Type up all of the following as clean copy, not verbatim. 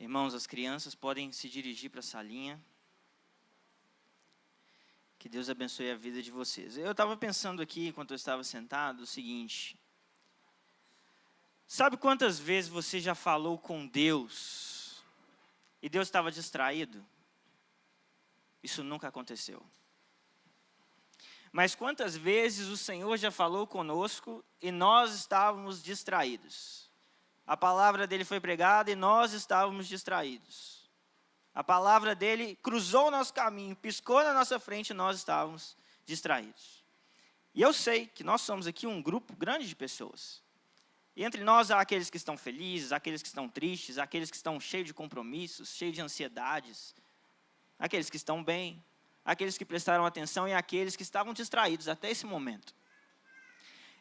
Irmãos, as crianças podem se dirigir para a salinha. Que Deus abençoe a vida de vocês. Eu estava pensando aqui, enquanto eu estava sentado, o seguinte. Sabe quantas vezes você já falou com Deus e Deus estava distraído? Isso nunca aconteceu. Mas quantas vezes o Senhor já falou conosco e nós estávamos distraídos? A palavra dele foi pregada e nós estávamos distraídos. A palavra dele cruzou o nosso caminho, piscou na nossa frente e nós estávamos distraídos. E eu sei que nós somos aqui um grupo grande de pessoas. E entre nós há aqueles que estão felizes, aqueles que estão tristes, aqueles que estão cheios de compromissos, cheios de ansiedades, aqueles que estão bem, aqueles que prestaram atenção e aqueles que estavam distraídos até esse momento.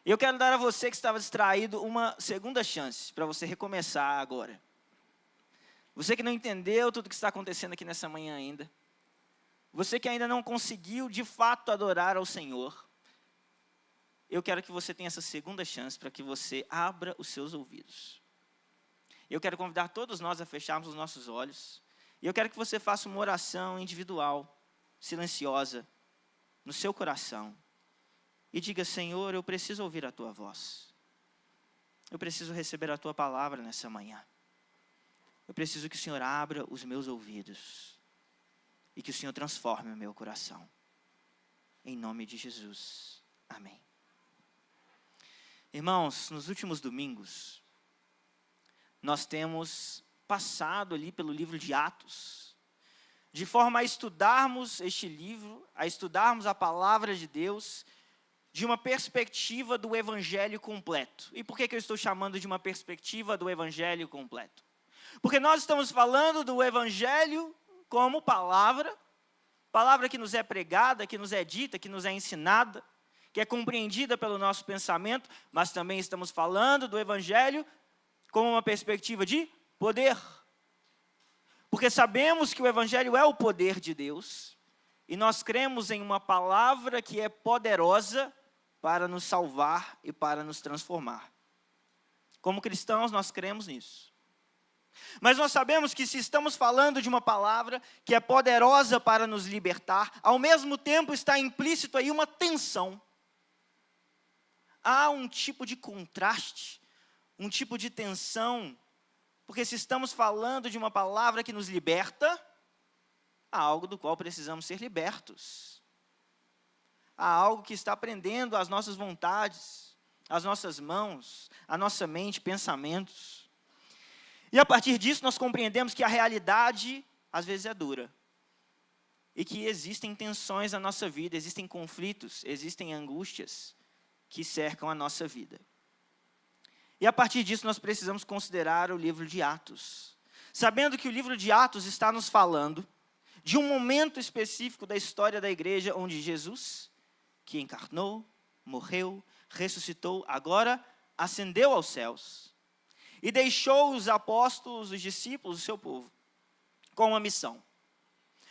Eu quero dar a você que estava distraído uma segunda chance para você recomeçar agora. Você que não entendeu tudo o que está acontecendo aqui nessa manhã ainda. Você que ainda não conseguiu de fato adorar ao Senhor. Eu quero que você tenha essa segunda chance para que você abra os seus ouvidos. Eu quero convidar todos nós a fecharmos os nossos olhos. E eu quero que você faça uma oração individual, silenciosa, no seu coração. E diga: Senhor, eu preciso ouvir a Tua voz. Eu preciso receber a Tua palavra nessa manhã. Eu preciso que o Senhor abra os meus ouvidos. E que o Senhor transforme o meu coração. Em nome de Jesus. Amém. Irmãos, nos últimos domingos, nós temos passado ali pelo livro de Atos, de forma a estudarmos este livro, a estudarmos a palavra de Deus, de uma perspectiva do Evangelho completo. E por que eu estou chamando de uma perspectiva do Evangelho completo? Porque nós estamos falando do Evangelho como palavra que nos é pregada, que nos é dita, que nos é ensinada, que é compreendida pelo nosso pensamento, mas também estamos falando do Evangelho como uma perspectiva de poder. Porque sabemos que o Evangelho é o poder de Deus, e nós cremos em uma palavra que é poderosa para nos salvar e para nos transformar. Como cristãos, nós cremos nisso. Mas nós sabemos que se estamos falando de uma palavra que é poderosa para nos libertar, ao mesmo tempo está implícito aí uma tensão. Há um tipo de contraste, um tipo de tensão, porque se estamos falando de uma palavra que nos liberta, há algo do qual precisamos ser libertos. Há algo que está prendendo as nossas vontades, as nossas mãos, a nossa mente, pensamentos. E a partir disso nós compreendemos que a realidade às vezes é dura. E que existem tensões na nossa vida, existem conflitos, existem angústias que cercam a nossa vida. E a partir disso nós precisamos considerar o livro de Atos. Sabendo que o livro de Atos está nos falando de um momento específico da história da igreja, onde Jesus, que encarnou, morreu, ressuscitou, agora ascendeu aos céus. E deixou os apóstolos, os discípulos, o seu povo, com uma missão.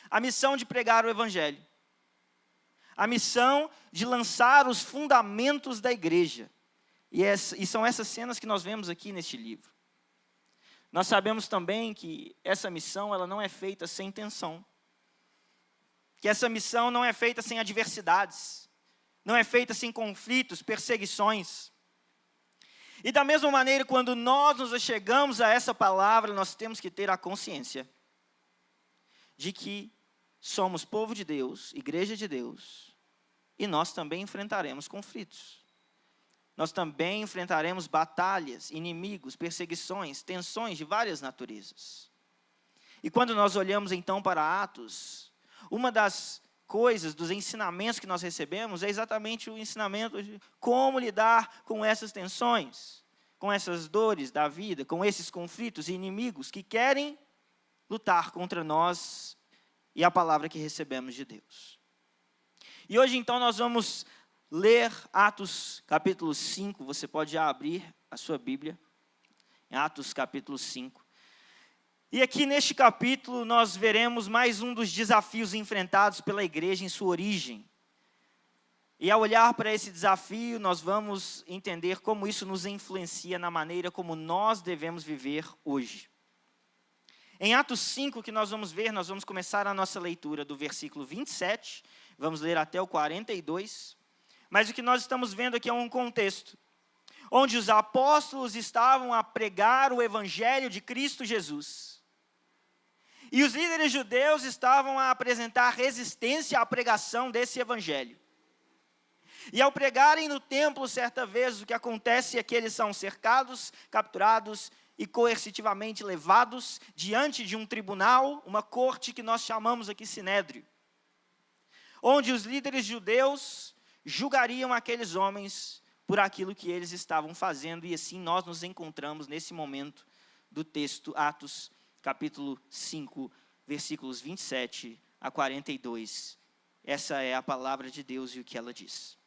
A missão de pregar o Evangelho. A missão de lançar os fundamentos da igreja. E são essas cenas que nós vemos aqui neste livro. Nós sabemos também que essa missão ela não é feita sem tensão. Que essa missão não é feita sem adversidades. Não é feita sem conflitos, perseguições. E da mesma maneira, quando nós nos achegamos a essa palavra, nós temos que ter a consciência de que somos povo de Deus, igreja de Deus, e nós também enfrentaremos conflitos. Nós também enfrentaremos batalhas, inimigos, perseguições, tensões de várias naturezas. E quando nós olhamos então para Atos, uma das coisas, dos ensinamentos que nós recebemos, é exatamente o ensinamento de como lidar com essas tensões, com essas dores da vida, com esses conflitos e inimigos que querem lutar contra nós e a palavra que recebemos de Deus. E hoje então nós vamos ler Atos capítulo 5, você pode já abrir a sua Bíblia, em Atos capítulo 5. E aqui neste capítulo nós veremos mais um dos desafios enfrentados pela igreja em sua origem. E ao olhar para esse desafio, nós vamos entender como isso nos influencia na maneira como nós devemos viver hoje. Em Atos 5, que nós vamos começar a nossa leitura do versículo 27, vamos ler até o 42, mas o que nós estamos vendo aqui é um contexto, onde os apóstolos estavam a pregar o evangelho de Cristo Jesus. E os líderes judeus estavam a apresentar resistência à pregação desse evangelho. E ao pregarem no templo, certa vez, o que acontece é que eles são cercados, capturados e coercitivamente levados diante de um tribunal, uma corte que nós chamamos aqui Sinédrio, onde os líderes judeus julgariam aqueles homens por aquilo que eles estavam fazendo, e assim nós nos encontramos nesse momento do texto, Atos, capítulo 5, versículos 27 a 42. Essa é a palavra de Deus e o que ela diz.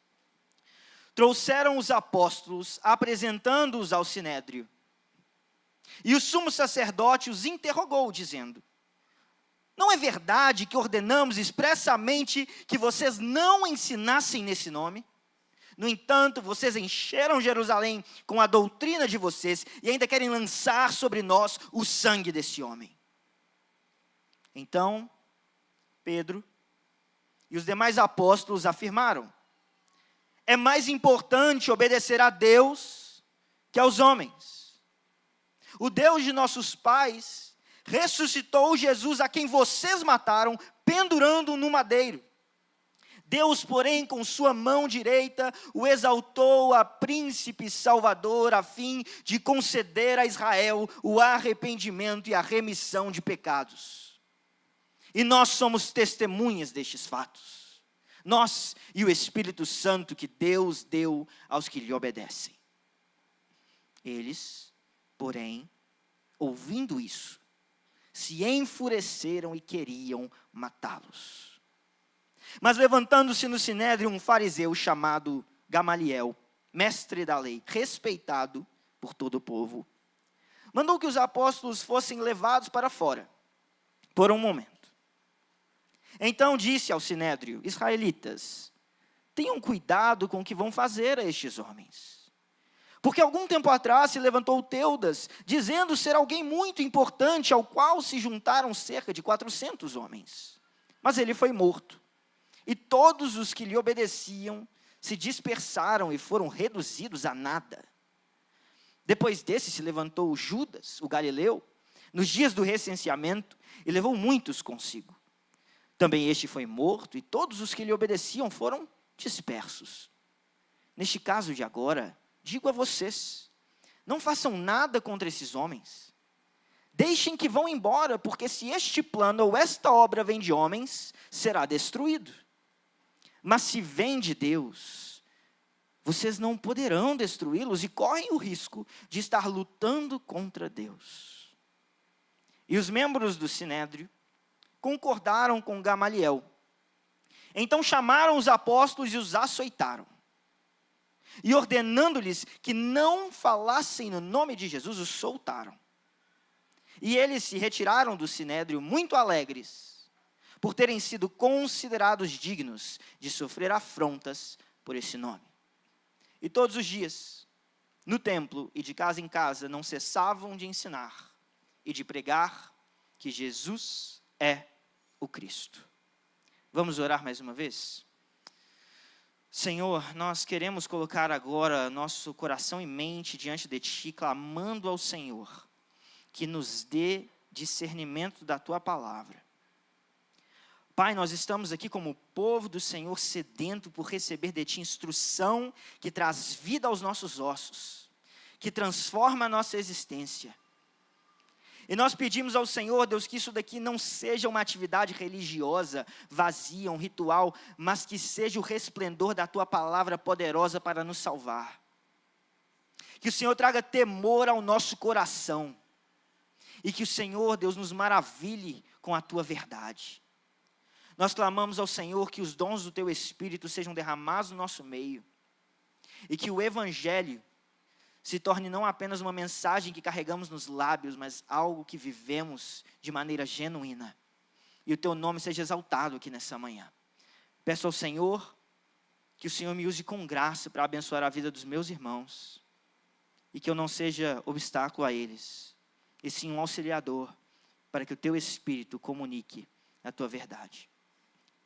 Trouxeram os apóstolos, apresentando-os ao Sinédrio. E o sumo sacerdote os interrogou, dizendo: não é verdade que ordenamos expressamente que vocês não ensinassem nesse nome? No entanto, vocês encheram Jerusalém com a doutrina de vocês e ainda querem lançar sobre nós o sangue desse homem. Então, Pedro e os demais apóstolos afirmaram: é mais importante obedecer a Deus que aos homens. O Deus de nossos pais ressuscitou Jesus, a quem vocês mataram, pendurando-o no madeiro. Deus, porém, com sua mão direita, o exaltou a príncipe salvador, a fim de conceder a Israel o arrependimento e a remissão de pecados. E nós somos testemunhas destes fatos. Nós e o Espírito Santo que Deus deu aos que lhe obedecem. Eles, porém, ouvindo isso, se enfureceram e queriam matá-los. Mas levantando-se no sinédrio um fariseu chamado Gamaliel, mestre da lei, respeitado por todo o povo, mandou que os apóstolos fossem levados para fora, por um momento. Então disse ao sinédrio: israelitas, tenham cuidado com o que vão fazer a estes homens. Porque algum tempo atrás se levantou Teudas, dizendo ser alguém muito importante, ao qual se juntaram cerca de 400 homens. Mas ele foi morto. E todos os que lhe obedeciam se dispersaram e foram reduzidos a nada. Depois desse se levantou Judas, o galileu, nos dias do recenseamento, e levou muitos consigo. Também este foi morto, e todos os que lhe obedeciam foram dispersos. Neste caso de agora, digo a vocês, não façam nada contra esses homens. Deixem que vão embora, porque se este plano ou esta obra vem de homens, será destruído. Mas se vem de Deus, vocês não poderão destruí-los e correm o risco de estar lutando contra Deus. E os membros do sinédrio concordaram com Gamaliel. Então chamaram os apóstolos e os açoitaram. E ordenando-lhes que não falassem no nome de Jesus, os soltaram. E eles se retiraram do sinédrio muito alegres, por terem sido considerados dignos de sofrer afrontas por esse nome. E todos os dias, no templo e de casa em casa, não cessavam de ensinar e de pregar que Jesus é o Cristo. Vamos orar mais uma vez? Senhor, nós queremos colocar agora nosso coração e mente diante de Ti, clamando ao Senhor, que nos dê discernimento da Tua palavra. Pai, nós estamos aqui como povo do Senhor, sedento por receber de Ti instrução que traz vida aos nossos ossos, que transforma a nossa existência. E nós pedimos ao Senhor, Deus, que isso daqui não seja uma atividade religiosa, vazia, um ritual, mas que seja o resplendor da Tua palavra poderosa para nos salvar. Que o Senhor traga temor ao nosso coração. E que o Senhor, Deus, nos maravilhe com a Tua verdade. Nós clamamos ao Senhor que os dons do Teu Espírito sejam derramados no nosso meio. E que o Evangelho se torne não apenas uma mensagem que carregamos nos lábios, mas algo que vivemos de maneira genuína. E o Teu nome seja exaltado aqui nessa manhã. Peço ao Senhor que o Senhor me use com graça para abençoar a vida dos meus irmãos. E que eu não seja obstáculo a eles, e sim um auxiliador para que o teu Espírito comunique a tua verdade.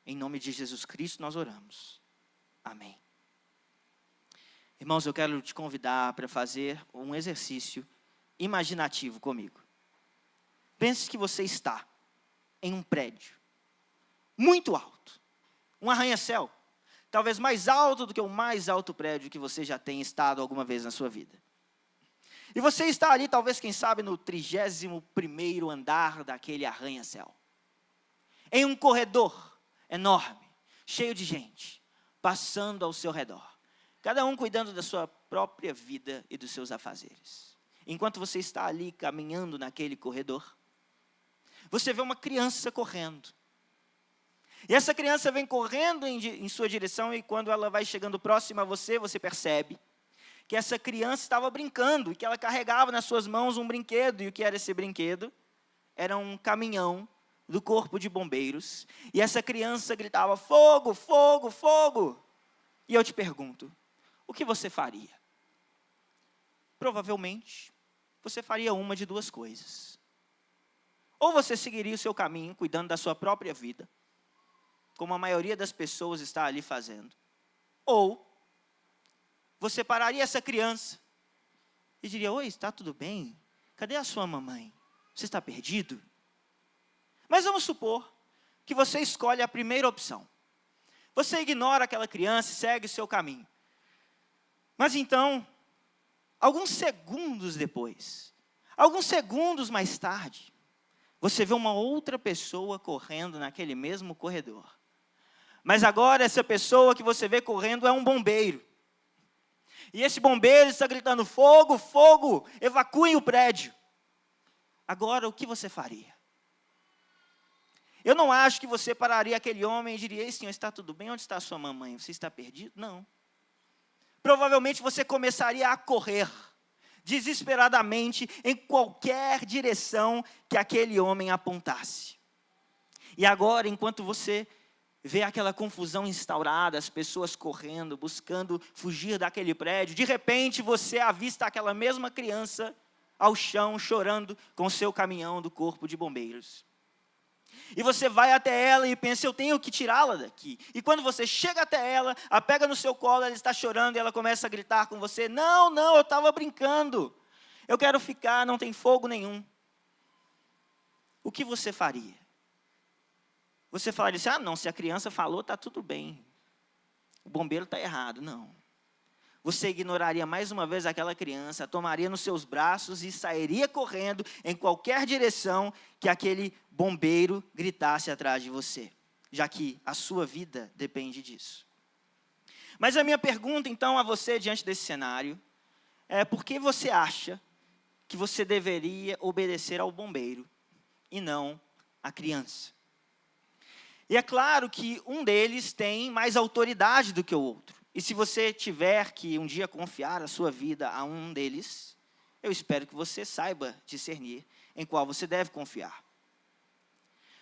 Em nome de Jesus Cristo nós oramos. Amém. Irmãos, eu quero te convidar para fazer um exercício imaginativo comigo. Pense que você está em um prédio muito alto, um arranha-céu, talvez mais alto do que o mais alto prédio que você já tenha estado alguma vez na sua vida. E você está ali, talvez, quem sabe, no 31º andar daquele arranha-céu. Em um corredor enorme, cheio de gente, passando ao seu redor. Cada um cuidando da sua própria vida e dos seus afazeres. Enquanto você está ali caminhando naquele corredor, você vê uma criança correndo. E essa criança vem correndo em sua direção e quando ela vai chegando próxima a você, você percebe que essa criança estava brincando e que ela carregava nas suas mãos um brinquedo. E o que era esse brinquedo? Era um caminhão do corpo de bombeiros. E essa criança gritava, fogo, fogo, fogo. E eu te pergunto, o que você faria? Provavelmente, você faria uma de duas coisas. Ou você seguiria o seu caminho, cuidando da sua própria vida, como a maioria das pessoas está ali fazendo. Ou você pararia essa criança e diria, oi, está tudo bem? Cadê a sua mamãe? Você está perdido? Mas vamos supor que você escolhe a primeira opção. Você ignora aquela criança e segue o seu caminho. Mas então, alguns segundos depois, alguns segundos mais tarde, você vê uma outra pessoa correndo naquele mesmo corredor. Mas agora essa pessoa que você vê correndo é um bombeiro. E esse bombeiro está gritando, fogo, fogo, evacuem o prédio. Agora, o que você faria? Eu não acho que você pararia aquele homem e diria, ei, senhor, está tudo bem? Onde está a sua mamãe? Você está perdido? Não. Provavelmente você começaria a correr, desesperadamente, em qualquer direção que aquele homem apontasse. E agora, enquanto você vê aquela confusão instaurada, as pessoas correndo, buscando fugir daquele prédio, de repente você avista aquela mesma criança ao chão, chorando com seu caminhão do corpo de bombeiros. E você vai até ela e pensa, eu tenho que tirá-la daqui. E quando você chega até ela, a pega no seu colo, ela está chorando e ela começa a gritar com você, não, não, eu estava brincando. Eu quero ficar, não tem fogo nenhum. O que você faria? Você falaria assim, não, se a criança falou, está tudo bem. O bombeiro está errado. Não. Você ignoraria mais uma vez aquela criança, a tomaria nos seus braços e sairia correndo em qualquer direção que aquele bombeiro gritasse atrás de você, já que a sua vida depende disso. Mas a minha pergunta, então, a você, diante desse cenário, é por que você acha que você deveria obedecer ao bombeiro e não à criança? E é claro que um deles tem mais autoridade do que o outro. E se você tiver que um dia confiar a sua vida a um deles, eu espero que você saiba discernir em qual você deve confiar.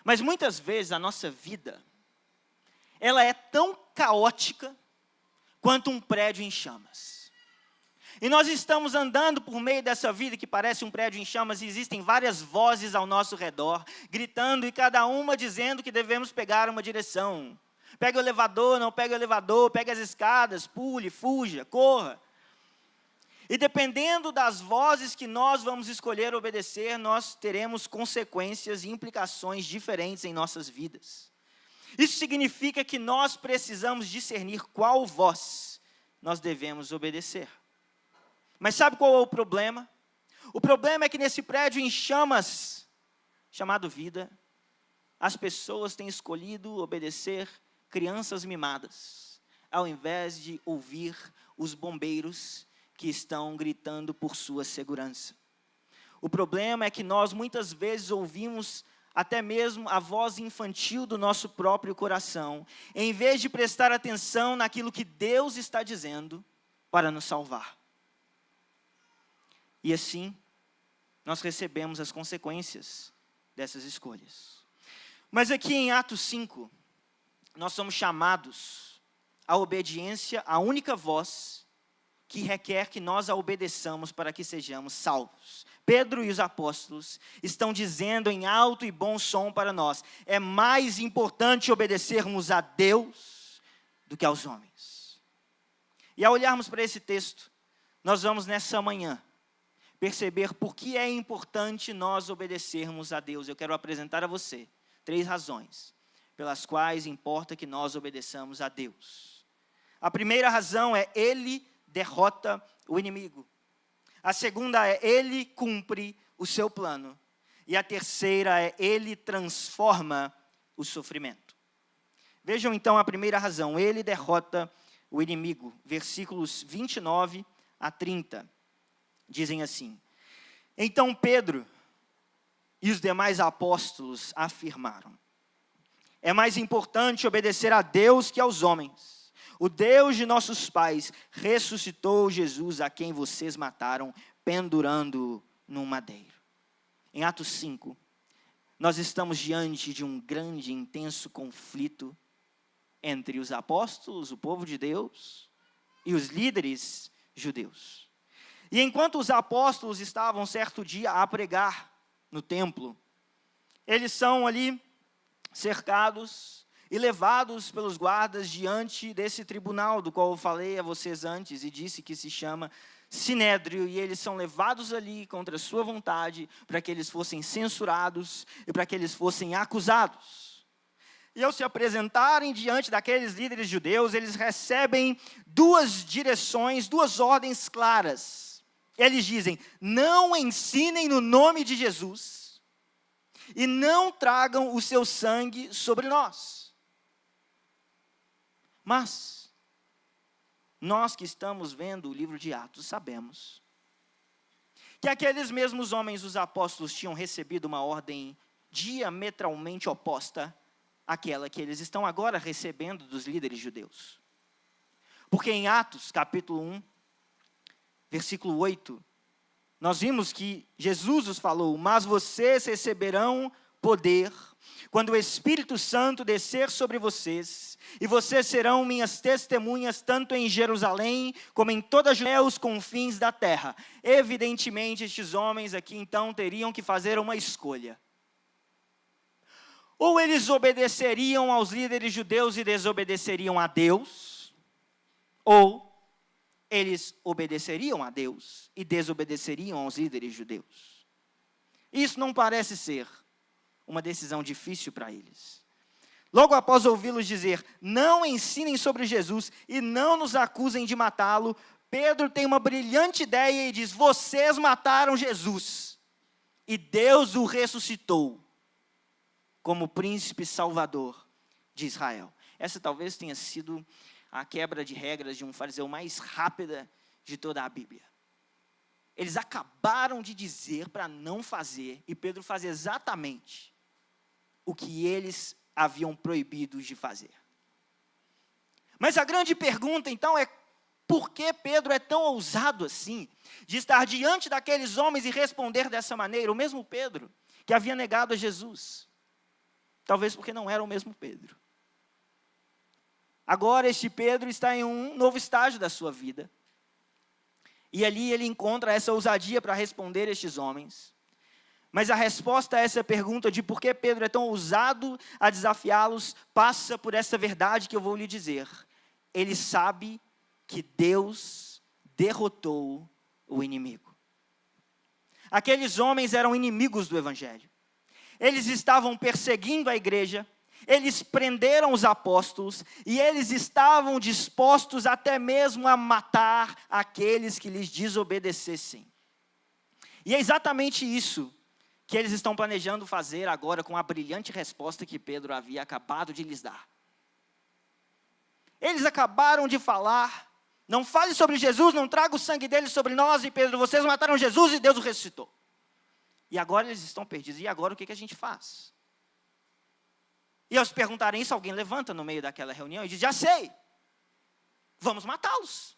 Mas muitas vezes a nossa vida, ela é tão caótica quanto um prédio em chamas. E nós estamos andando por meio dessa vida que parece um prédio em chamas e existem várias vozes ao nosso redor, gritando e cada uma dizendo que devemos pegar uma direção. Pega o elevador, não pega o elevador, pega as escadas, pule, fuja, corra. E dependendo das vozes que nós vamos escolher obedecer, nós teremos consequências e implicações diferentes em nossas vidas. Isso significa que nós precisamos discernir qual voz nós devemos obedecer. Mas sabe qual é o problema? O problema é que nesse prédio em chamas, chamado vida, as pessoas têm escolhido obedecer crianças mimadas, ao invés de ouvir os bombeiros que estão gritando por sua segurança. O problema é que nós muitas vezes ouvimos até mesmo a voz infantil do nosso próprio coração, em vez de prestar atenção naquilo que Deus está dizendo para nos salvar. E assim, nós recebemos as consequências dessas escolhas. Mas aqui em Atos 5, nós somos chamados à obediência à única voz que requer que nós a obedeçamos para que sejamos salvos, Pedro e os apóstolos estão dizendo em alto e bom som para nós: é mais importante obedecermos a Deus do que aos homens. E ao olharmos para esse texto, nós vamos nessa manhã perceber por que é importante nós obedecermos a Deus. Eu quero apresentar a você 3 razões pelas quais importa que nós obedeçamos a Deus. A primeira razão é: Ele derrota o inimigo. A segunda é: Ele cumpre o seu plano. E a terceira é: Ele transforma o sofrimento. Vejam então a primeira razão: Ele derrota o inimigo. Versículos 29 a 30. Dizem assim: então Pedro e os demais apóstolos afirmaram: é mais importante obedecer a Deus que aos homens. O Deus de nossos pais ressuscitou Jesus, a quem vocês mataram, pendurando-o num madeiro. Em Atos 5, nós estamos diante de um grande e intenso conflito entre os apóstolos, o povo de Deus, e os líderes judeus. E enquanto os apóstolos estavam certo dia a pregar no templo, eles são ali cercados e levados pelos guardas diante desse tribunal, do qual eu falei a vocês antes, e disse que se chama Sinédrio, e eles são levados ali contra a sua vontade, para que eles fossem censurados e para que eles fossem acusados. E ao se apresentarem diante daqueles líderes judeus, eles recebem 2 direções, 2 ordens claras. Eles dizem: não ensinem no nome de Jesus, e não tragam o seu sangue sobre nós. Mas nós que estamos vendo o livro de Atos sabemos que aqueles mesmos homens, os apóstolos, tinham recebido uma ordem diametralmente oposta àquela que eles estão agora recebendo dos líderes judeus. Porque em Atos, capítulo 1, versículo 8, nós vimos que Jesus os falou: mas vocês receberão poder quando o Espírito Santo descer sobre vocês, e vocês serão minhas testemunhas tanto em Jerusalém como em toda a Judéia, os confins da terra. Evidentemente, estes homens aqui então teriam que fazer uma escolha. Ou eles obedeceriam aos líderes judeus e desobedeceriam a Deus, ou eles obedeceriam a Deus e desobedeceriam aos líderes judeus. Isso não parece ser uma decisão difícil para eles. Logo após ouvi-los dizer: não ensinem sobre Jesus e não nos acusem de matá-lo, Pedro tem uma brilhante ideia e diz: vocês mataram Jesus, e Deus o ressuscitou como príncipe salvador de Israel. Essa talvez tenha sido a quebra de regras de um fariseu mais rápida de toda a Bíblia. Eles acabaram de dizer para não fazer, e Pedro faz exatamente o que eles haviam proibido de fazer. Mas a grande pergunta então é: por que Pedro é tão ousado assim, de estar diante daqueles homens e responder dessa maneira? O mesmo Pedro que havia negado a Jesus. Talvez porque não era o mesmo Pedro. Agora este Pedro está em um novo estágio da sua vida. E ali ele encontra essa ousadia para responder estes homens. Mas a resposta a essa pergunta de por que Pedro é tão ousado a desafiá-los, passa por essa verdade que eu vou lhe dizer. Ele sabe que Deus derrotou o inimigo. Aqueles homens eram inimigos do Evangelho. Eles estavam perseguindo a igreja, eles prenderam os apóstolos, e eles estavam dispostos até mesmo a matar aqueles que lhes desobedecessem. E é exatamente isso que eles estão planejando fazer agora com a brilhante resposta que Pedro havia acabado de lhes dar. Eles acabaram de falar: não fale sobre Jesus, não traga o sangue dele sobre nós. E Pedro: vocês mataram Jesus e Deus o ressuscitou. E agora eles estão perdidos. E agora o que a gente faz? E ao se perguntarem isso, alguém levanta no meio daquela reunião e diz: já sei, vamos matá-los.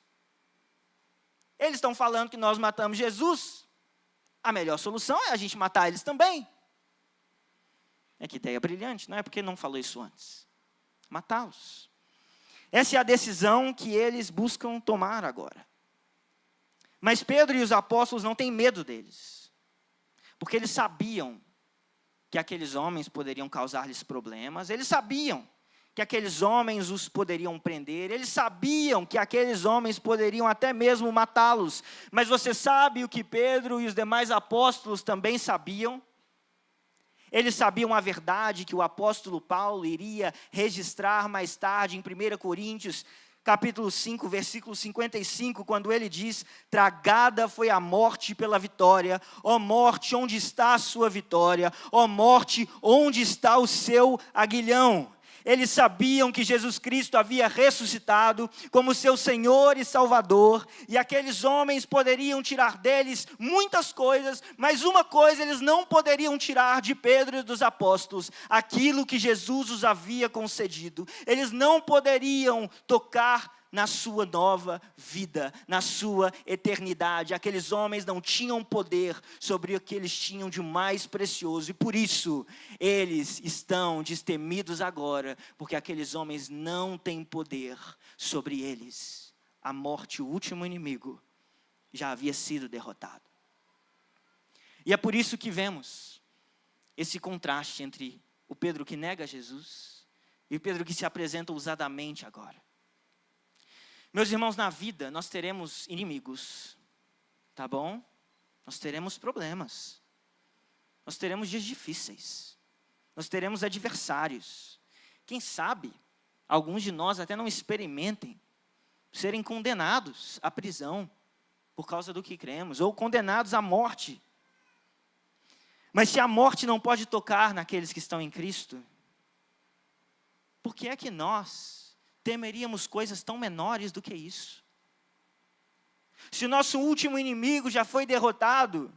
Eles estão falando que nós matamos Jesus. A melhor solução é a gente matar eles também. Que ideia brilhante, não é? Porque não falou isso antes. Matá-los. Essa é a decisão que eles buscam tomar agora. Mas Pedro e os apóstolos não têm medo deles. Porque eles sabiam que aqueles homens poderiam causar-lhes problemas, eles sabiam que aqueles homens os poderiam prender, eles sabiam que aqueles homens poderiam até mesmo matá-los. Mas você sabe o que Pedro e os demais apóstolos também sabiam? Eles sabiam a verdade que o apóstolo Paulo iria registrar mais tarde em 1 Coríntios, capítulo 5, versículo 55, quando ele diz: tragada foi a morte pela vitória. Ó morte, onde está a sua vitória? Ó morte, onde está o seu aguilhão? Eles sabiam que Jesus Cristo havia ressuscitado como seu Senhor e Salvador, e aqueles homens poderiam tirar deles muitas coisas, mas uma coisa eles não poderiam tirar de Pedro e dos apóstolos: aquilo que Jesus os havia concedido. Eles não poderiam tocar na sua nova vida, na sua eternidade. Aqueles homens não tinham poder sobre o que eles tinham de mais precioso, e por isso eles estão destemidos agora, porque aqueles homens não têm poder sobre eles. A morte, o último inimigo, já havia sido derrotado. E é por isso que vemos esse contraste entre o Pedro que nega Jesus e o Pedro que se apresenta ousadamente agora. Meus irmãos, na vida nós teremos inimigos, tá bom? Nós teremos problemas, nós teremos dias difíceis, nós teremos adversários. Quem sabe, alguns de nós até não experimentem serem condenados à prisão por causa do que cremos, ou condenados à morte. Mas se a morte não pode tocar naqueles que estão em Cristo, por que é que nós temeríamos coisas tão menores do que isso? Se o nosso último inimigo já foi derrotado,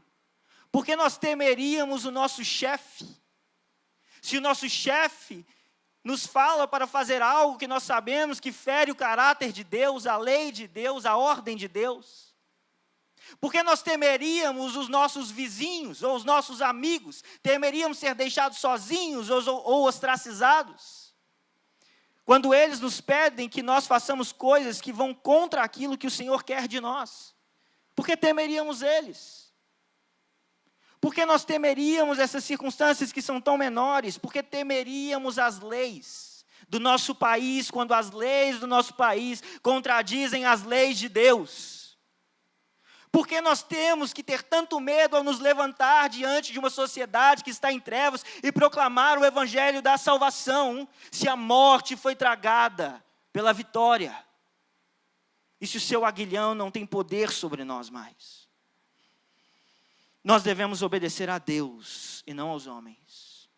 por que nós temeríamos o nosso chefe? Se o nosso chefe nos fala para fazer algo que nós sabemos que fere o caráter de Deus, a lei de Deus, a ordem de Deus, por que nós temeríamos os nossos vizinhos ou os nossos amigos? Temeríamos ser deixados sozinhos ou ostracizados? Quando eles nos pedem que nós façamos coisas que vão contra aquilo que o Senhor quer de nós, por que temeríamos eles? Por que nós temeríamos essas circunstâncias que são tão menores? Por que temeríamos as leis do nosso país, quando as leis do nosso país contradizem as leis de Deus? Por que nós temos que ter tanto medo ao nos levantar diante de uma sociedade que está em trevas e proclamar o evangelho da salvação, se a morte foi tragada pela vitória? E se o seu aguilhão não tem poder sobre nós mais? Nós devemos obedecer a Deus e não aos homens,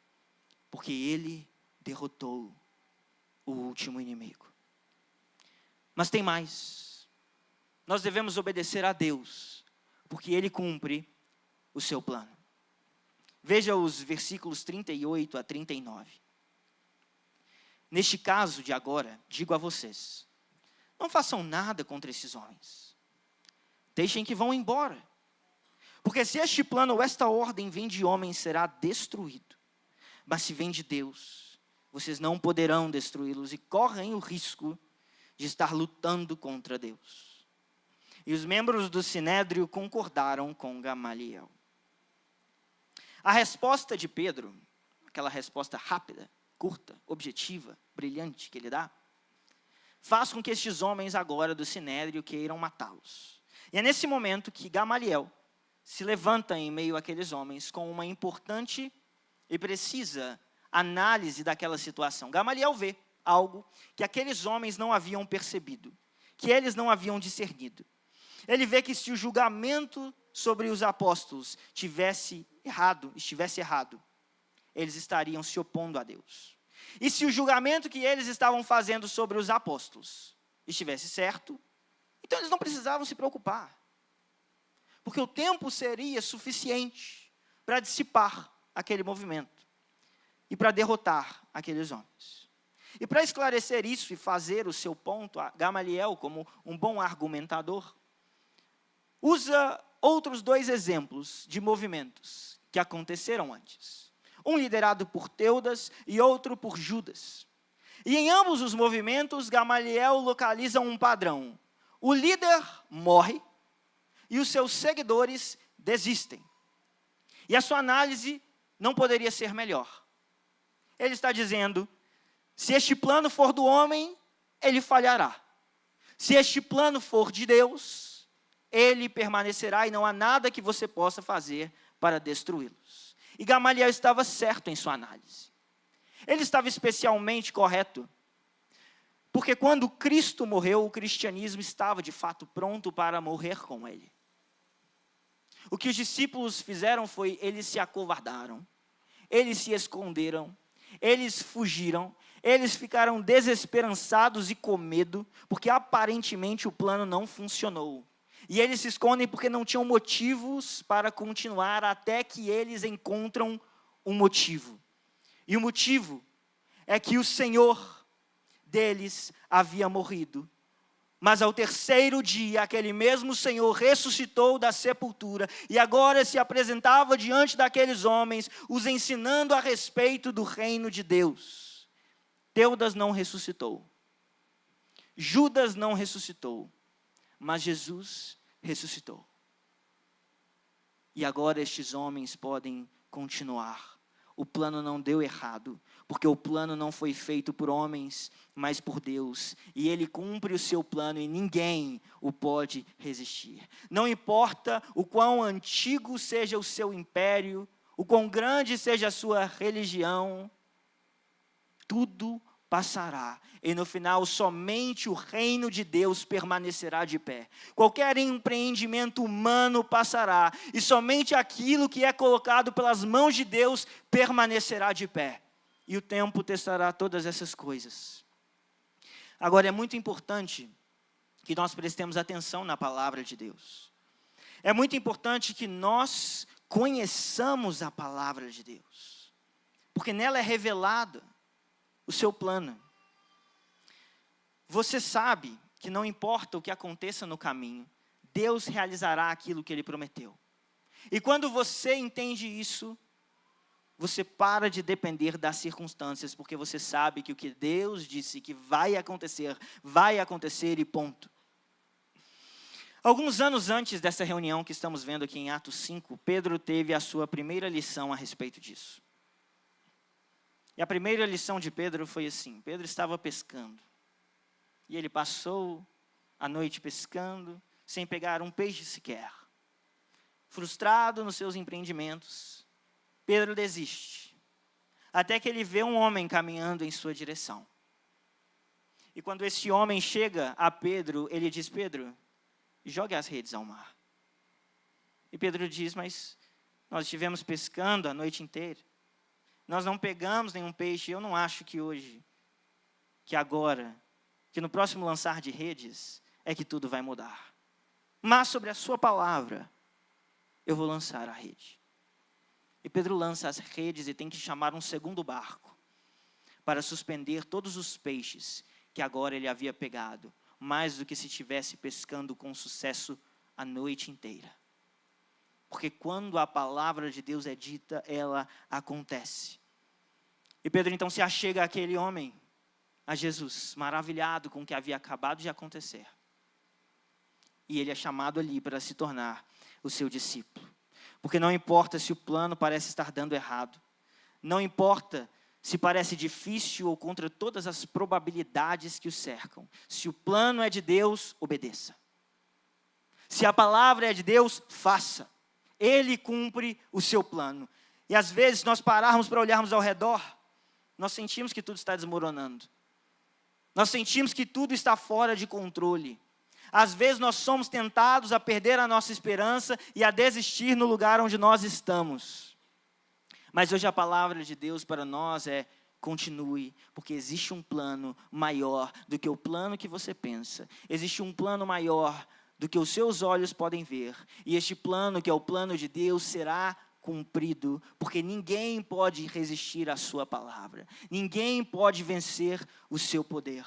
porque Ele derrotou o último inimigo. Mas tem mais. Nós devemos obedecer a Deus, porque Ele cumpre o seu plano. Veja os versículos 38 a 39. Neste caso de agora, digo a vocês: não façam nada contra esses homens. Deixem que vão embora. Porque se este plano ou esta ordem vem de homens, será destruído. Mas se vem de Deus, vocês não poderão destruí-los e correm o risco de estar lutando contra Deus. E os membros do Sinédrio concordaram com Gamaliel. A resposta de Pedro, aquela resposta rápida, curta, objetiva, brilhante que ele dá, faz com que estes homens agora do Sinédrio queiram matá-los. E é nesse momento que Gamaliel se levanta em meio àqueles homens com uma importante e precisa análise daquela situação. Gamaliel vê algo que aqueles homens não haviam percebido, que eles não haviam discernido. Ele vê que se o julgamento sobre os apóstolos estivesse errado, eles estariam se opondo a Deus. E se o julgamento que eles estavam fazendo sobre os apóstolos estivesse certo, então eles não precisavam se preocupar. Porque o tempo seria suficiente para dissipar aquele movimento e para derrotar aqueles homens. E para esclarecer isso e fazer o seu ponto, Gamaliel, como um bom argumentador, usa outros dois exemplos de movimentos que aconteceram antes. Um liderado por Teudas e outro por Judas. E em ambos os movimentos, Gamaliel localiza um padrão. O líder morre e os seus seguidores desistem. E a sua análise não poderia ser melhor. Ele está dizendo, se este plano for do homem, ele falhará. Se este plano for de Deus, ele permanecerá e não há nada que você possa fazer para destruí-los. E Gamaliel estava certo em sua análise. Ele estava especialmente correto, porque quando Cristo morreu, o cristianismo estava de fato pronto para morrer com ele. O que os discípulos fizeram foi, eles se acovardaram, eles se esconderam, eles fugiram, eles ficaram desesperançados e com medo, porque aparentemente o plano não funcionou. E eles se escondem porque não tinham motivos para continuar, até que eles encontram um motivo. E o motivo é que o Senhor deles havia morrido. Mas ao terceiro dia, aquele mesmo Senhor ressuscitou da sepultura e agora se apresentava diante daqueles homens, os ensinando a respeito do reino de Deus. Teudas não ressuscitou. Judas não ressuscitou. Mas Jesus ressuscitou. E agora estes homens podem continuar. O plano não deu errado, porque o plano não foi feito por homens, mas por Deus. E Ele cumpre o seu plano e ninguém o pode resistir. Não importa o quão antigo seja o seu império, o quão grande seja a sua religião, tudo passará. E no final, somente o reino de Deus permanecerá de pé. Qualquer empreendimento humano passará. E somente aquilo que é colocado pelas mãos de Deus permanecerá de pé. E o tempo testará todas essas coisas. Agora, é muito importante que nós prestemos atenção na palavra de Deus. É muito importante que nós conheçamos a palavra de Deus. Porque nela é revelado o seu plano. Você sabe que não importa o que aconteça no caminho, Deus realizará aquilo que Ele prometeu. E quando você entende isso, você para de depender das circunstâncias, porque você sabe que o que Deus disse que vai acontecer e ponto. Alguns anos antes dessa reunião que estamos vendo aqui em Atos 5, Pedro teve a sua primeira lição a respeito disso. E a primeira lição de Pedro foi assim, Pedro estava pescando. E ele passou a noite pescando, sem pegar um peixe sequer. Frustrado nos seus empreendimentos, Pedro desiste. Até que ele vê um homem caminhando em sua direção. E quando esse homem chega a Pedro, ele diz, Pedro, jogue as redes ao mar. E Pedro diz, mas nós estivemos pescando a noite inteira. Nós não pegamos nenhum peixe. Eu não acho que hoje, que agora, que no próximo lançar de redes, é que tudo vai mudar. Mas sobre a sua palavra, eu vou lançar a rede. E Pedro lança as redes e tem que chamar um segundo barco para suspender todos os peixes que agora ele havia pegado, mais do que se estivesse pescando com sucesso a noite inteira. Porque quando a palavra de Deus é dita, ela acontece. E Pedro então se achega àquele homem, a Jesus, maravilhado com o que havia acabado de acontecer. E ele é chamado ali para se tornar o seu discípulo. Porque não importa se o plano parece estar dando errado. Não importa se parece difícil ou contra todas as probabilidades que o cercam. Se o plano é de Deus, obedeça. Se a palavra é de Deus, faça. Ele cumpre o seu plano. E às vezes, se nós pararmos para olharmos ao redor, nós sentimos que tudo está desmoronando. Nós sentimos que tudo está fora de controle. Às vezes nós somos tentados a perder a nossa esperança e a desistir no lugar onde nós estamos. Mas hoje a palavra de Deus para nós é: continue, porque existe um plano maior do que o plano que você pensa. Existe um plano maior do que os seus olhos podem ver. E este plano, que é o plano de Deus, será cumprido, porque ninguém pode resistir à sua palavra. Ninguém pode vencer o seu poder.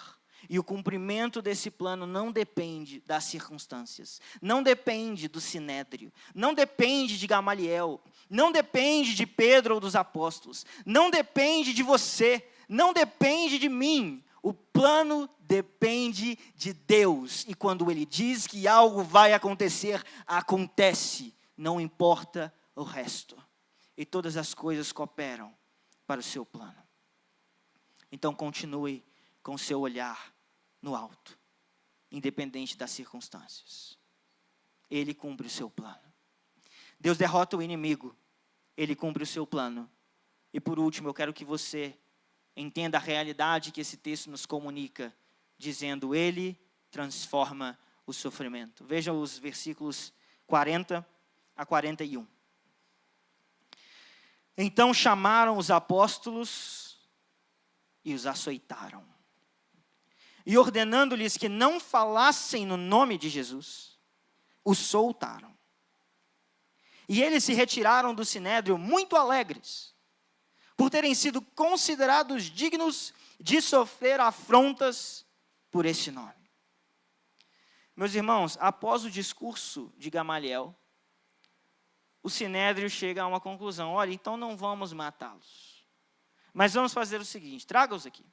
E o cumprimento desse plano não depende das circunstâncias, não depende do sinédrio, não depende de Gamaliel, não depende de Pedro ou dos apóstolos, não depende de você, não depende de mim. O plano depende de Deus. E quando Ele diz que algo vai acontecer, acontece, não importa o resto. e todas as coisas cooperam para o seu plano. Então continue com o seu olhar no alto, independente das circunstâncias. Ele cumpre o seu plano. Deus derrota o inimigo, ele cumpre o seu plano. E por último, eu quero que você entenda a realidade que esse texto nos comunica, dizendo: ele transforma o sofrimento. Veja os versículos 40 a 41. Então chamaram os apóstolos e os açoitaram. E ordenando-lhes que não falassem no nome de Jesus, os soltaram. E eles se retiraram do sinédrio muito alegres, por terem sido considerados dignos de sofrer afrontas por esse nome. Meus irmãos, após o discurso de Gamaliel, o sinédrio chega a uma conclusão: olha, então não vamos matá-los, mas vamos fazer o seguinte: traga-os aqui.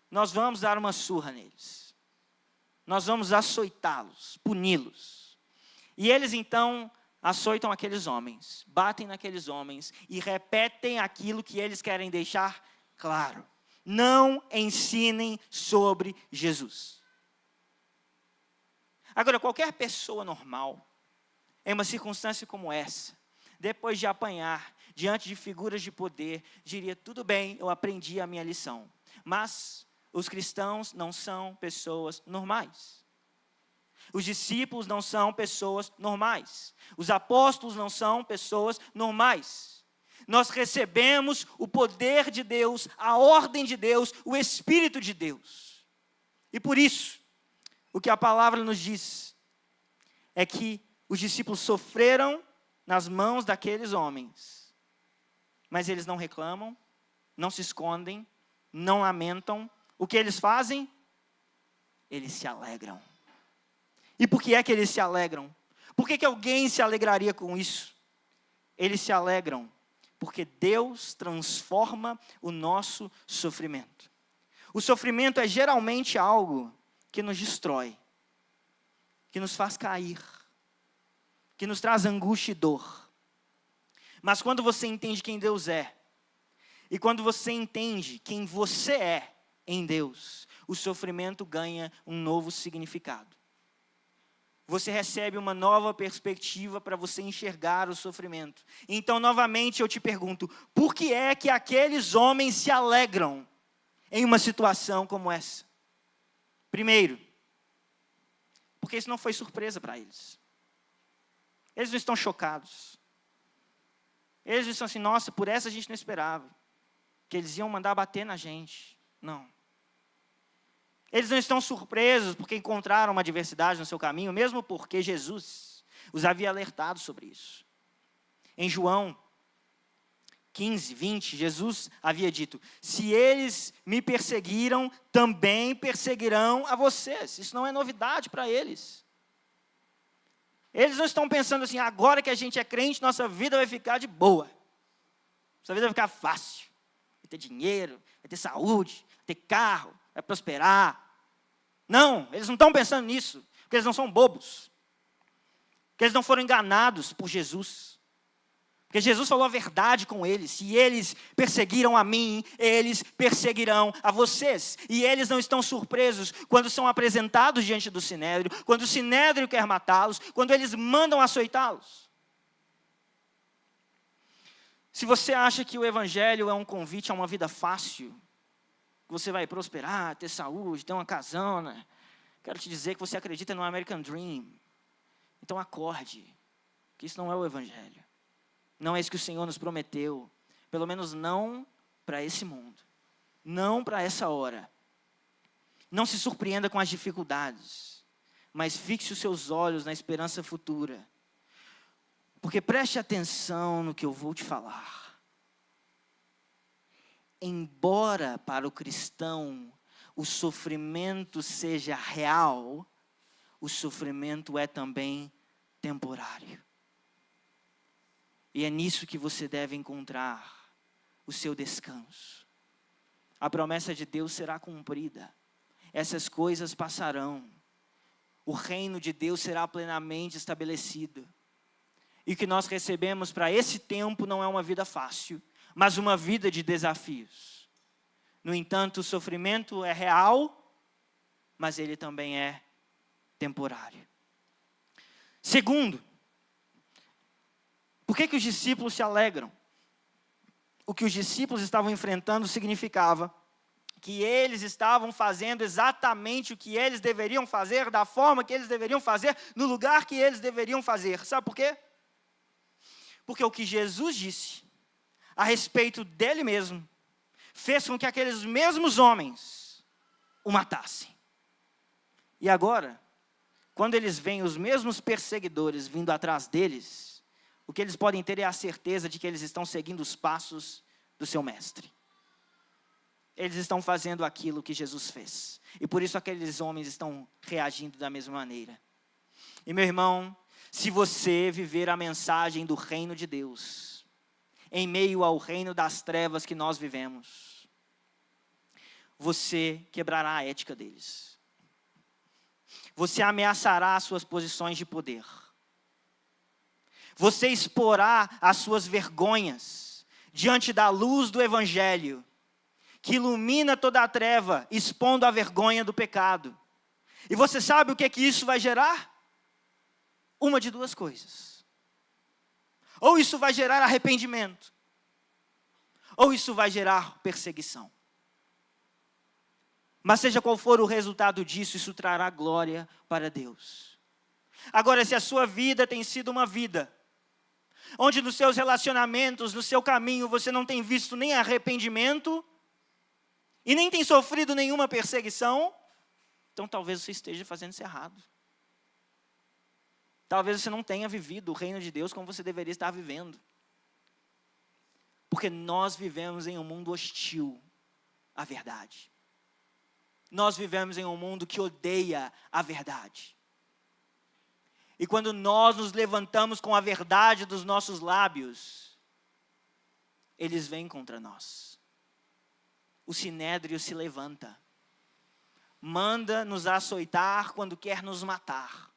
Nós vamos dar uma surra neles. Nós vamos açoitá-los, puni-los. E eles então açoitam aqueles homens, batem naqueles homens e repetem aquilo que eles querem deixar claro: não ensinem sobre Jesus. Agora, qualquer pessoa normal, em uma circunstância como essa, depois de apanhar diante de figuras de poder, diria: tudo bem, eu aprendi a minha lição. Mas os cristãos não são pessoas normais. Os discípulos não são pessoas normais. Os apóstolos não são pessoas normais. Nós recebemos o poder de Deus, a ordem de Deus, o Espírito de Deus. E por isso, o que a palavra nos diz é que os discípulos sofreram nas mãos daqueles homens. Mas eles não reclamam, não se escondem, não lamentam. O que eles fazem? Eles se alegram. E por que é que eles se alegram? Por que alguém se alegraria com isso? Eles se alegram porque Deus transforma o nosso sofrimento. O sofrimento é geralmente algo que nos destrói, que nos faz cair, que nos traz angústia e dor. Mas quando você entende quem Deus é, e quando você entende quem você é em Deus, o sofrimento ganha um novo significado. Você recebe uma nova perspectiva para você enxergar o sofrimento. Então, novamente, eu te pergunto: por que é que aqueles homens se alegram em uma situação como essa? Primeiro, porque isso não foi surpresa para eles. Eles não estão chocados. Eles estão assim: nossa, por essa a gente não esperava que eles iam mandar bater na gente. Não. Eles não estão surpresos porque encontraram uma adversidade no seu caminho, mesmo porque Jesus os havia alertado sobre isso. Em João 15, 20, Jesus havia dito: se eles me perseguiram, também perseguirão a vocês. Isso não é novidade para eles. Eles não estão pensando assim: agora que a gente é crente, nossa vida vai ficar de boa. Nossa vida vai ficar fácil. Vai ter dinheiro, vai ter saúde, vai ter carro, vai prosperar. Não, eles não estão pensando nisso, porque eles não são bobos. Porque eles não foram enganados por Jesus. Porque Jesus falou a verdade com eles: se eles perseguiram a mim, eles perseguirão a vocês. E eles não estão surpresos quando são apresentados diante do sinédrio, quando o sinédrio quer matá-los, quando eles mandam açoitá-los. Se você acha que o evangelho é um convite a uma vida fácil, que você vai prosperar, ter saúde, ter uma casona, quero te dizer que você acredita no American Dream. Então acorde, que isso não é o evangelho. Não é isso que o Senhor nos prometeu, pelo menos não para esse mundo, não para essa hora. Não se surpreenda com as dificuldades, mas fixe os seus olhos na esperança futura. Porque preste atenção no que eu vou te falar. Embora para o cristão o sofrimento seja real, o sofrimento é também temporário. E é nisso que você deve encontrar o seu descanso. A promessa de Deus será cumprida. Essas coisas passarão. O reino de Deus será plenamente estabelecido. E o que nós recebemos para esse tempo não é uma vida fácil, mas uma vida de desafios. No entanto, o sofrimento é real, mas ele também é temporário. Segundo, por que os discípulos se alegram? O que os discípulos estavam enfrentando significava que eles estavam fazendo exatamente o que eles deveriam fazer, da forma que eles deveriam fazer, no lugar que eles deveriam fazer. Sabe por quê? Porque o que Jesus disse a respeito dele mesmo fez com que aqueles mesmos homens o matassem. E agora, quando eles veem os mesmos perseguidores vindo atrás deles, o que eles podem ter é a certeza de que eles estão seguindo os passos do seu mestre. Eles estão fazendo aquilo que Jesus fez. E por isso aqueles homens estão reagindo da mesma maneira. E meu irmão, se você viver a mensagem do reino de Deus, em meio ao reino das trevas que nós vivemos, você quebrará a ética deles. Você ameaçará as suas posições de poder. Você exporá as suas vergonhas diante da luz do Evangelho, que ilumina toda a treva, expondo a vergonha do pecado. E você sabe o que isso vai gerar? Uma de duas coisas. Ou isso vai gerar arrependimento, ou isso vai gerar perseguição. Mas seja qual for o resultado disso, isso trará glória para Deus. Agora, se a sua vida tem sido uma vida onde nos seus relacionamentos, no seu caminho, você não tem visto nem arrependimento e nem tem sofrido nenhuma perseguição, então talvez você esteja fazendo isso errado. Talvez você não tenha vivido o reino de Deus como você deveria estar vivendo. Porque nós vivemos em um mundo hostil à verdade. Nós vivemos em um mundo que odeia a verdade. E quando nós nos levantamos com a verdade dos nossos lábios, eles vêm contra nós. O sinédrio se levanta. Manda nos açoitar quando quer nos matar.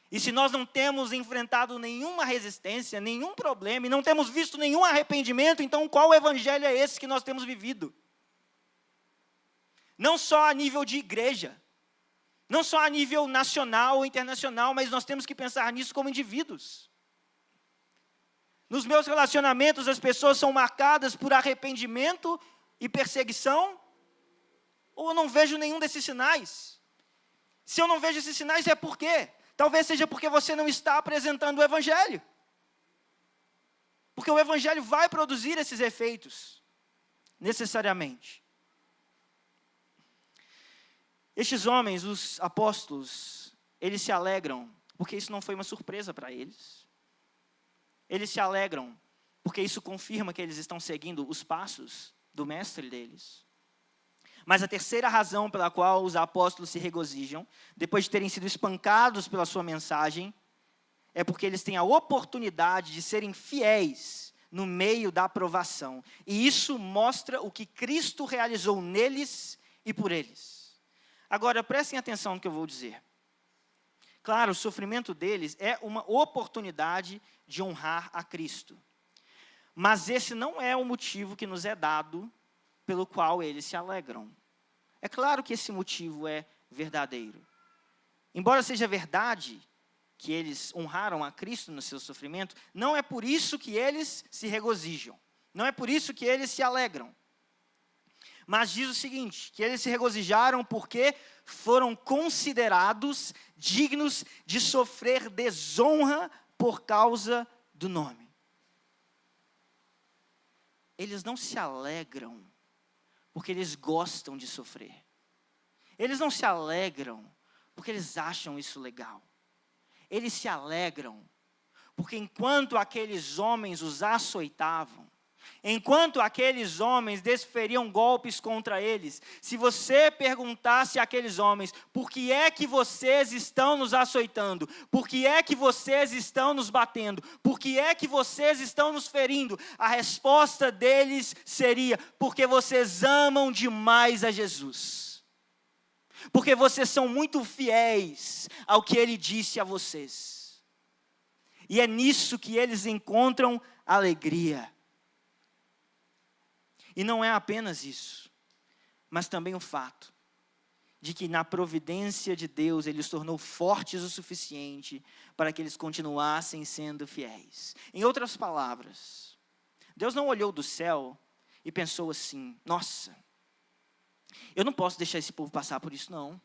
E se nós não temos enfrentado nenhuma resistência, nenhum problema, e não temos visto nenhum arrependimento, então qual evangelho é esse que nós temos vivido? Não só a nível de igreja, não só a nível nacional ou internacional, mas nós temos que pensar nisso como indivíduos. Nos meus relacionamentos, as pessoas são marcadas por arrependimento e perseguição, ou eu não vejo nenhum desses sinais? Se eu não vejo esses sinais, é por quê? Talvez seja porque você não está apresentando o Evangelho. Porque o Evangelho vai produzir esses efeitos, necessariamente. Estes homens, os apóstolos, eles se alegram, porque isso não foi uma surpresa para eles. Eles se alegram, porque isso confirma que eles estão seguindo os passos do mestre deles. Mas a terceira razão pela qual os apóstolos se regozijam, depois de terem sido espancados pela sua mensagem, é porque eles têm a oportunidade de serem fiéis no meio da provação. E isso mostra o que Cristo realizou neles e por eles. Agora, prestem atenção no que eu vou dizer. Claro, o sofrimento deles é uma oportunidade de honrar a Cristo. Mas esse não é o motivo que nos é dado pelo qual eles se alegram. É claro que esse motivo é verdadeiro. Embora seja verdade que eles honraram a Cristo no seu sofrimento, não é por isso que eles se regozijam. Não é por isso que eles se alegram. Mas diz o seguinte, que eles se regozijaram porque foram considerados dignos de sofrer desonra por causa do nome. Eles não se alegram porque eles gostam de sofrer. Eles não se alegram porque eles acham isso legal. Eles se alegram porque enquanto aqueles homens os açoitavam, enquanto aqueles homens desferiam golpes contra eles, se você perguntasse àqueles homens, por que é que vocês estão nos açoitando? Por que é que vocês estão nos batendo? Por que é que vocês estão nos ferindo? A resposta deles seria, porque vocês amam demais a Jesus. Porque vocês são muito fiéis ao que Ele disse a vocês. E é nisso que eles encontram alegria. E não é apenas isso, mas também o fato de que na providência de Deus, Ele os tornou fortes o suficiente para que eles continuassem sendo fiéis. Em outras palavras, Deus não olhou do céu e pensou assim: nossa, eu não posso deixar esse povo passar por isso não,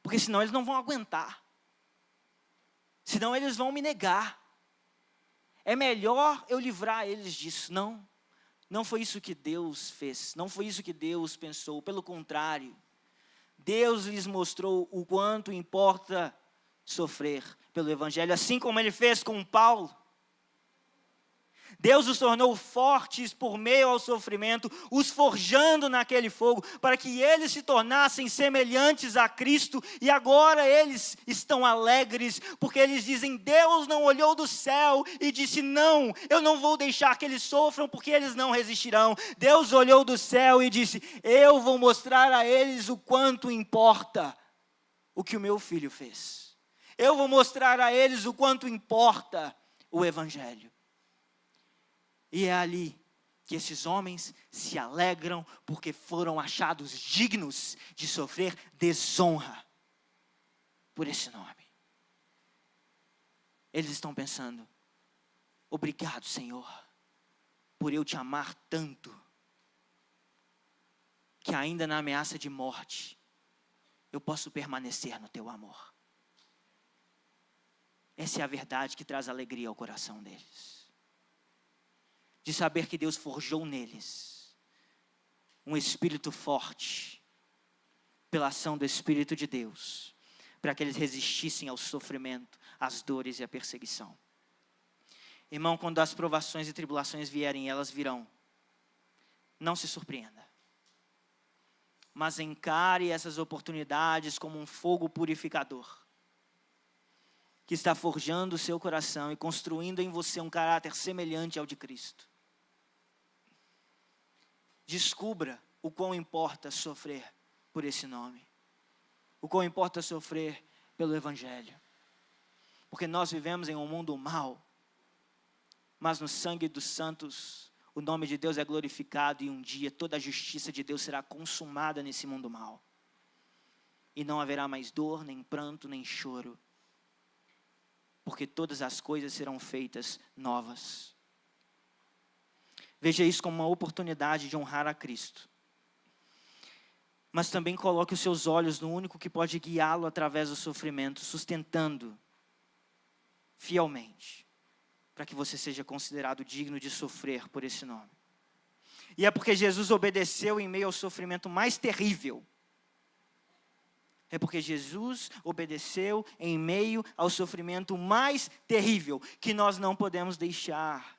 porque senão eles não vão aguentar, senão eles vão me negar, é melhor eu livrar eles disso. Não foi isso que Deus fez, não foi isso que Deus pensou, pelo contrário, Deus lhes mostrou o quanto importa sofrer pelo Evangelho, assim como Ele fez com Paulo. Deus os tornou fortes por meio ao sofrimento, os forjando naquele fogo, para que eles se tornassem semelhantes a Cristo, e agora eles estão alegres, porque eles dizem: Deus não olhou do céu e disse: não, eu não vou deixar que eles sofram, porque eles não resistirão. Deus olhou do céu e disse: eu vou mostrar a eles o quanto importa o que o meu filho fez. Eu vou mostrar a eles o quanto importa o Evangelho. E é ali que esses homens se alegram, porque foram achados dignos de sofrer desonra por esse nome. Eles estão pensando: obrigado, Senhor, por eu te amar tanto, que ainda na ameaça de morte, eu posso permanecer no teu amor. Essa é a verdade que traz alegria ao coração deles. De saber que Deus forjou neles um espírito forte, pela ação do Espírito de Deus, para que eles resistissem ao sofrimento, às dores e à perseguição. Irmão, quando as provações e tribulações vierem, elas virão. Não se surpreenda, mas encare essas oportunidades como um fogo purificador, que está forjando o seu coração e construindo em você um caráter semelhante ao de Cristo. Descubra o quão importa sofrer por esse nome. O quão importa sofrer pelo Evangelho. Porque nós vivemos em um mundo mau, mas no sangue dos santos, o nome de Deus é glorificado, e um dia toda a justiça de Deus será consumada nesse mundo mau. E não haverá mais dor, nem pranto, nem choro, porque todas as coisas serão feitas novas. Veja isso como uma oportunidade de honrar a Cristo. Mas também coloque os seus olhos no único que pode guiá-lo através do sofrimento, sustentando fielmente, para que você seja considerado digno de sofrer por esse nome. E é porque Jesus obedeceu em meio ao sofrimento mais terrível. É porque Jesus obedeceu em meio ao sofrimento mais terrível, que nós não podemos deixar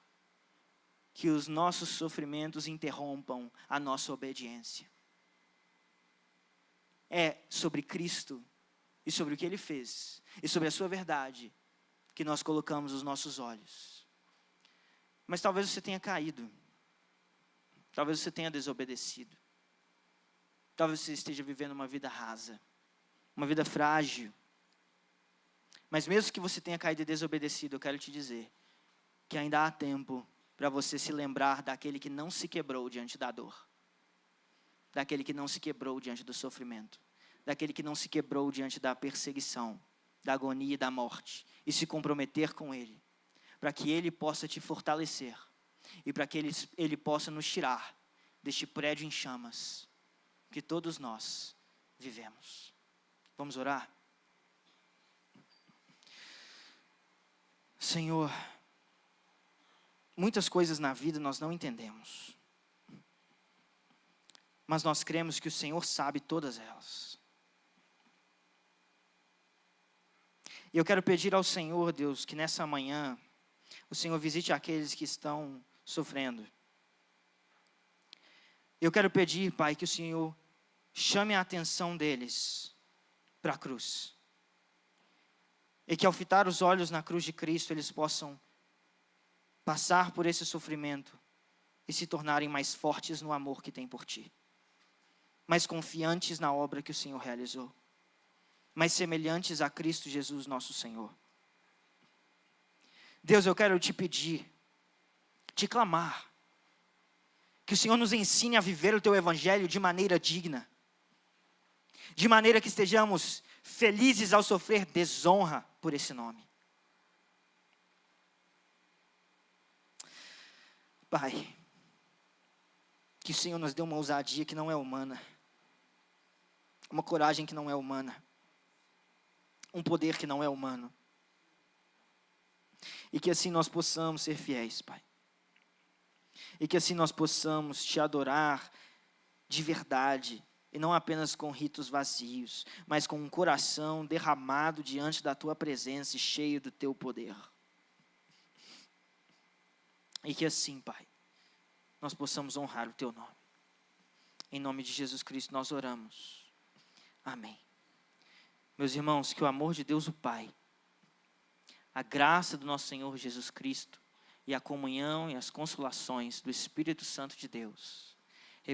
que os nossos sofrimentos interrompam a nossa obediência. É sobre Cristo e sobre o que Ele fez e sobre a sua verdade que nós colocamos os nossos olhos. Mas talvez você tenha caído, talvez você tenha desobedecido, talvez você esteja vivendo uma vida rasa, uma vida frágil. Mas mesmo que você tenha caído e desobedecido, eu quero te dizer que ainda há tempo para você se lembrar daquele que não se quebrou diante da dor, daquele que não se quebrou diante do sofrimento, daquele que não se quebrou diante da perseguição, da agonia e da morte, e se comprometer com Ele, para que Ele possa te fortalecer, e para que Ele possa nos tirar deste prédio em chamas, que todos nós vivemos. Vamos orar? Senhor, muitas coisas na vida nós não entendemos, mas nós cremos que o Senhor sabe todas elas. E eu quero pedir ao Senhor, Deus, que nessa manhã o Senhor visite aqueles que estão sofrendo. Eu quero pedir, Pai, que o Senhor chame a atenção deles para a cruz. E que ao fitar os olhos na cruz de Cristo, eles possam passar por esse sofrimento e se tornarem mais fortes no amor que tem por Ti. Mais confiantes na obra que o Senhor realizou. Mais semelhantes a Cristo Jesus, nosso Senhor. Deus, eu quero te pedir, te clamar, que o Senhor nos ensine a viver o teu evangelho de maneira digna, de maneira que estejamos felizes ao sofrer desonra por esse nome. Pai, que o Senhor nos dê uma ousadia que não é humana, uma coragem que não é humana, um poder que não é humano, e que assim nós possamos ser fiéis, Pai, e que assim nós possamos te adorar de verdade, e não apenas com ritos vazios, mas com um coração derramado diante da tua presença e cheio do teu poder. E que assim, Pai, nós possamos honrar o teu nome. Em nome de Jesus Cristo nós oramos. Amém. Meus irmãos, que o amor de Deus o Pai, a graça do nosso Senhor Jesus Cristo e a comunhão e as consolações do Espírito Santo de Deus